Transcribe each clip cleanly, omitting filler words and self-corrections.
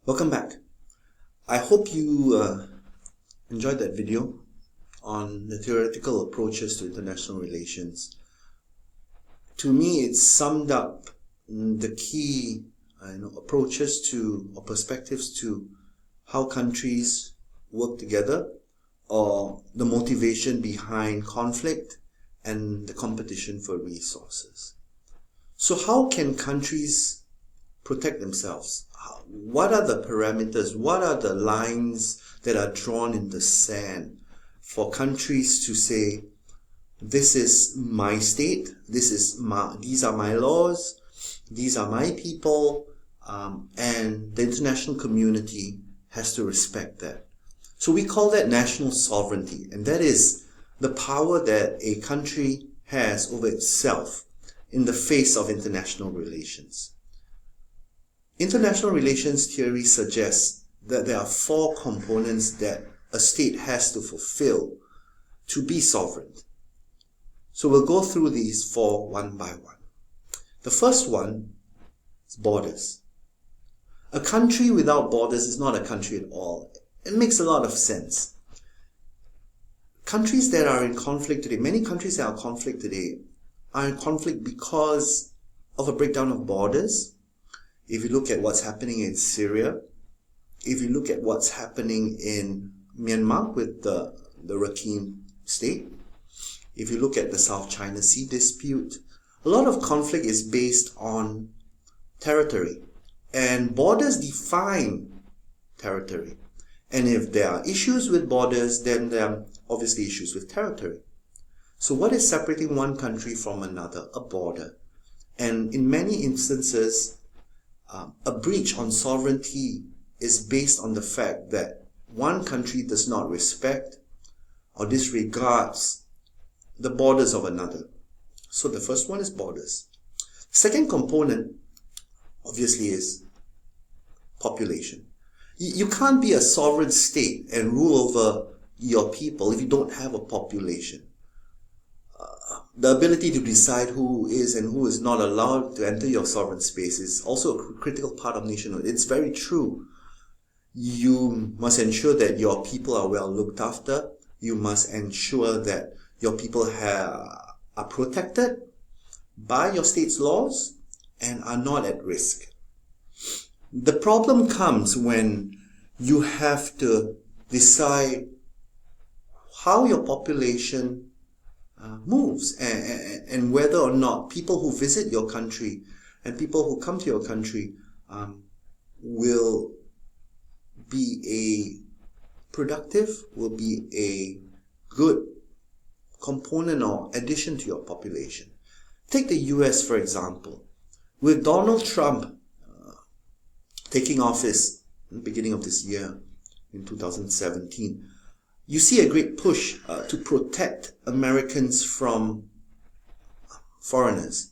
Welcome back. I hope you enjoyed that video on the theoretical approaches to international relations. To me, it summed up the key approaches to or perspectives to how countries work together, or the motivation behind conflict and the competition for resources. So how can countries protect themselves? What are the parameters? What are the lines that are drawn in the sand for countries to say, this is my state, these are my laws, these are my people, and the international community has to respect that. So we call that national sovereignty, and that is the power that a country has over itself in the face of international relations. International relations theory suggests that there are four components that a state has to fulfill to be sovereign. So we'll go through these four one by one. The first one is borders. A country without borders is not a country at all. It makes a lot of sense. Countries that are in conflict today, many countries that are in conflict today, are in conflict because of a breakdown of borders. If you look at what's happening in Syria, if you look at what's happening in Myanmar with the Rakhine state, if you look at the South China Sea dispute, a lot of conflict is based on territory. And borders define territory. And if there are issues with borders, then there are obviously issues with territory. So what is separating one country from another? A border. And in many instances, a breach on sovereignty is based on the fact that one country does not respect or disregards the borders of another. So the first one is borders. Second component, obviously, is population. You can't be a sovereign state and rule over your people if you don't have a population. The ability to decide who is and who is not allowed to enter your sovereign space is also a critical part of nationhood. It's very true. You must ensure that your people are well looked after. You must ensure that your people are protected by your state's laws and are not at risk. The problem comes when you have to decide how your population moves and whether or not people who visit your country and people who come to your country will be will be a good component or addition to your population. Take the US, for example. With Donald Trump taking office in the beginning of this year, in 2017, you see a great push to protect Americans from foreigners.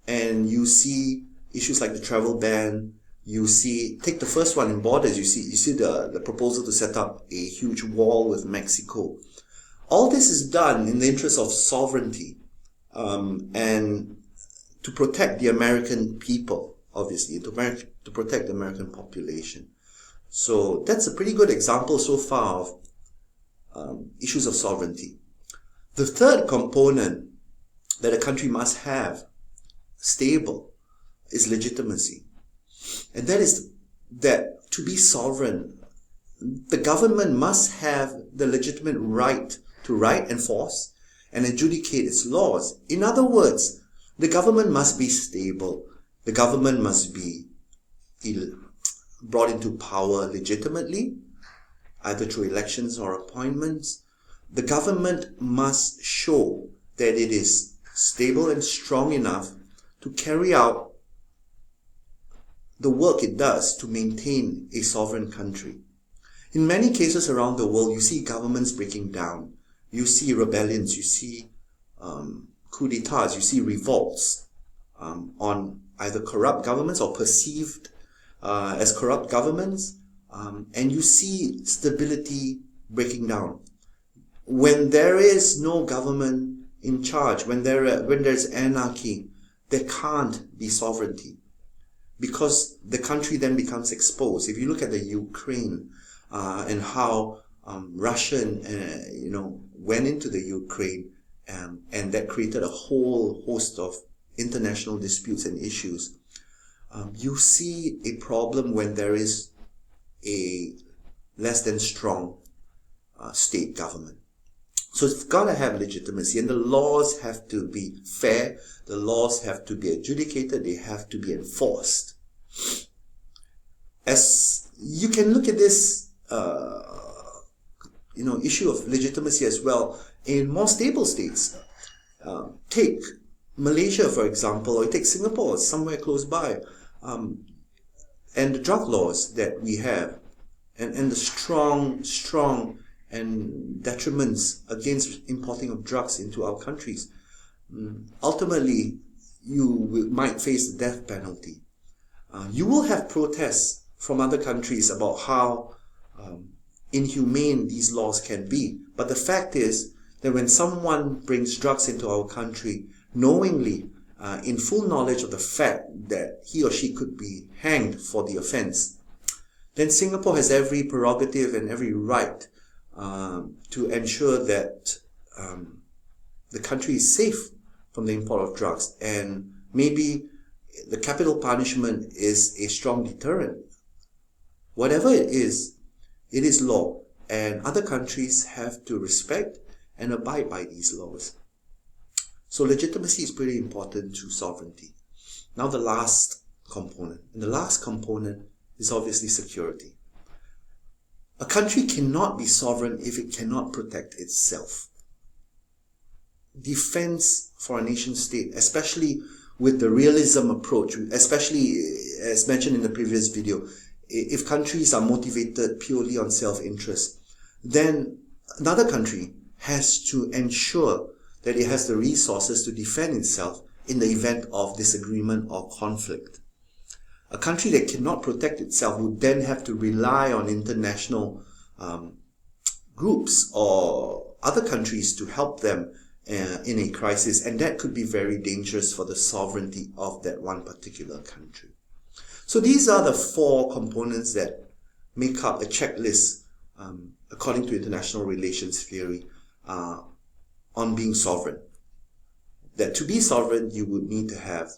And you see issues like the travel ban. You see, take the first one in borders, you see the proposal to set up a huge wall with Mexico. All this is done in the interest of sovereignty and to protect the American people, obviously, to protect the American population. So that's a pretty good example so far of issues of sovereignty. The third component that a country must have stable is legitimacy. And that is that to be sovereign, the government must have the legitimate right to write, enforce, and adjudicate its laws. In other words, the government must be stable. The government must be brought into power legitimately, either through elections or appointments. The government must show that it is stable and strong enough to carry out the work it does to maintain a sovereign country. In many cases around the world, you see governments breaking down. You see rebellions, you see coup d'etats, you see revolts on either corrupt governments or perceived as corrupt governments. And you see stability breaking down. When there is no government in charge, when there's anarchy, there can't be sovereignty. because the country then becomes exposed. If you look at the Ukraine and how Russia went into the Ukraine, and that created a whole host of international disputes and issues, you see a problem when there is a less than strong state government. So it's got to have legitimacy, and the laws have to be fair, the laws have to be adjudicated, they have to be enforced. As you can look at this issue of legitimacy as well in more stable states. Take Malaysia, for example, or take Singapore, somewhere close by, and the drug laws that we have, and the strong and detriments against importing of drugs into our countries. Ultimately, you might face the death penalty. You will have protests from other countries about how inhumane these laws can be. But the fact is that when someone brings drugs into our country, knowingly, in full knowledge of the fact that he or she could be hanged for the offense, then Singapore has every prerogative and every right to ensure that the country is safe from the import of drugs. And maybe the capital punishment is a strong deterrent. Whatever it is law, and other countries have to respect and abide by these laws. So legitimacy is pretty important to sovereignty. Now the last component. And the last component is obviously security. A country cannot be sovereign if it cannot protect itself. Defense for a nation state, especially with the realism approach, especially as mentioned in the previous video, if countries are motivated purely on self-interest, then another country has to ensure that it has the resources to defend itself in the event of disagreement or conflict. A country that cannot protect itself would then have to rely on international groups or other countries to help them in a crisis, and that could be very dangerous for the sovereignty of that one particular country. So these are the four components that make up a checklist, according to international relations theory, on being sovereign. That to be sovereign, you would need to have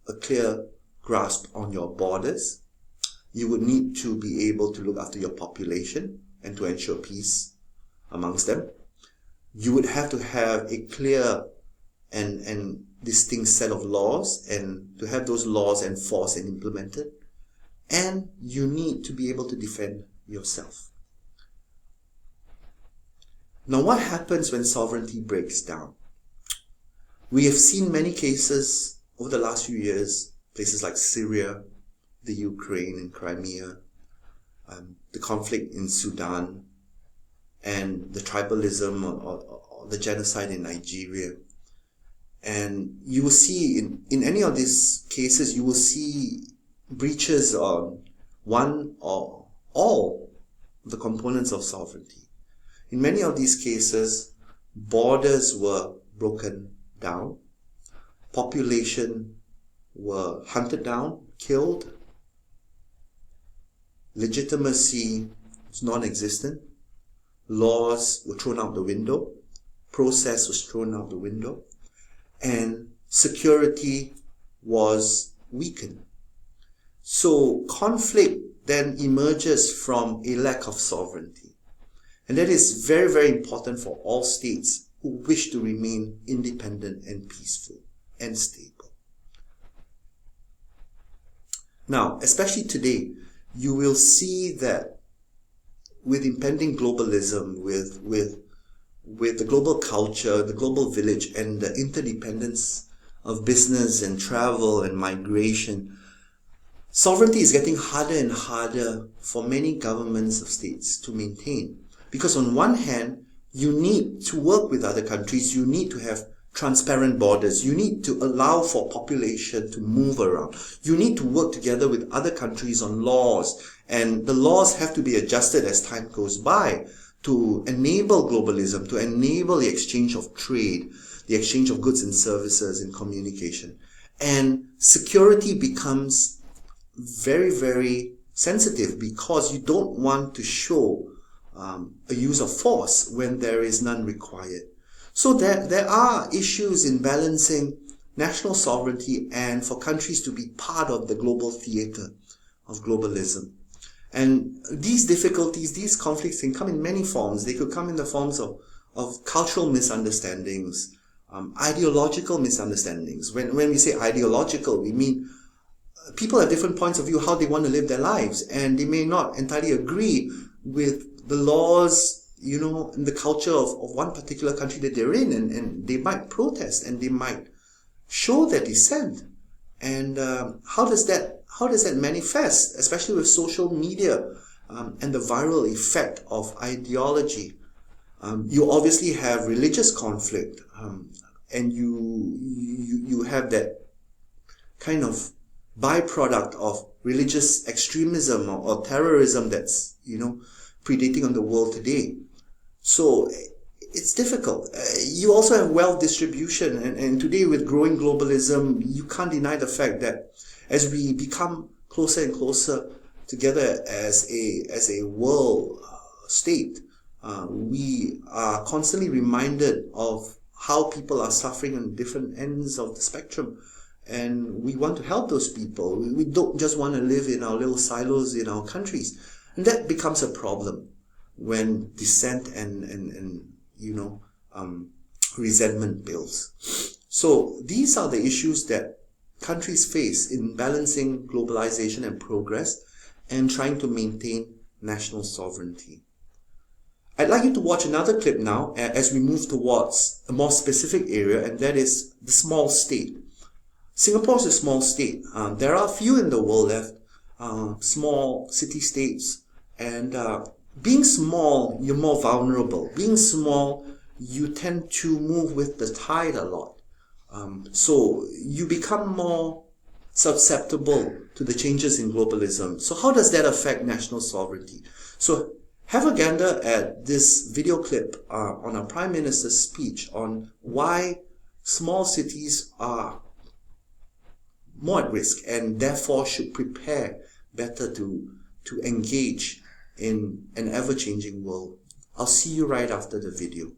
a clear grasp on your borders. You would need to be able to look after your population and to ensure peace amongst them. You would have to have a clear and distinct set of laws, and to have those laws enforced and implemented. And you need to be able to defend yourself. Now, what happens when sovereignty breaks down? We have seen many cases over the last few years, places like Syria, the Ukraine and Crimea, the conflict in Sudan, and the tribalism or the genocide in Nigeria. And you will see in any of these cases, you will see breaches on one or all the components of sovereignty. In many of these cases, borders were broken down, population were hunted down, killed, legitimacy was non-existent, laws were thrown out the window, process was thrown out the window, and security was weakened. So conflict then emerges from a lack of sovereignty. And that is very, very important for all states who wish to remain independent and peaceful and stable. Now, especially today, you will see that with impending globalism, with the global culture, the global village, and the interdependence of business and travel and migration, sovereignty is getting harder and harder for many governments of states to maintain. Because on one hand, you need to work with other countries, you need to have transparent borders, you need to allow for population to move around, you need to work together with other countries on laws, and the laws have to be adjusted as time goes by to enable globalism, to enable the exchange of trade, the exchange of goods and services and communication. And security becomes very, very sensitive, because you don't want to show a use of force when there is none required. So there are issues in balancing national sovereignty and for countries to be part of the global theater of globalism. And these difficulties, these conflicts can come in many forms. They could come in the forms of cultural misunderstandings, ideological misunderstandings. When we say ideological, we mean people have different points of view how they want to live their lives, and they may not entirely agree with the laws, in the culture of one particular country that they're in, and they might protest and they might show their dissent. And how does that manifest, especially with social media and the viral effect of ideology? You obviously have religious conflict, and you have that kind of byproduct of religious extremism or terrorism that's predating on the world today. So it's difficult. You also have wealth distribution, and today with growing globalism, you can't deny the fact that as we become closer and closer together as a world state, we are constantly reminded of how people are suffering on different ends of the spectrum, and we want to help those people. We don't just want to live in our little silos in our countries, and that becomes a problem when dissent and resentment builds. So these are the issues that countries face in balancing globalization and progress and trying to maintain national sovereignty. I'd like you to watch another clip now as we move towards a more specific area, and that is the small state. Singapore is a small state. There are a few in the world left, small city-states, and being small, you're more vulnerable. Being small, you tend to move with the tide a lot. So you become more susceptible to the changes in globalism. So how does that affect national sovereignty? So have a gander at this video clip on our Prime Minister's speech on why small cities are more at risk and therefore should prepare better to engage in an ever-changing world. I'll see you right after the video.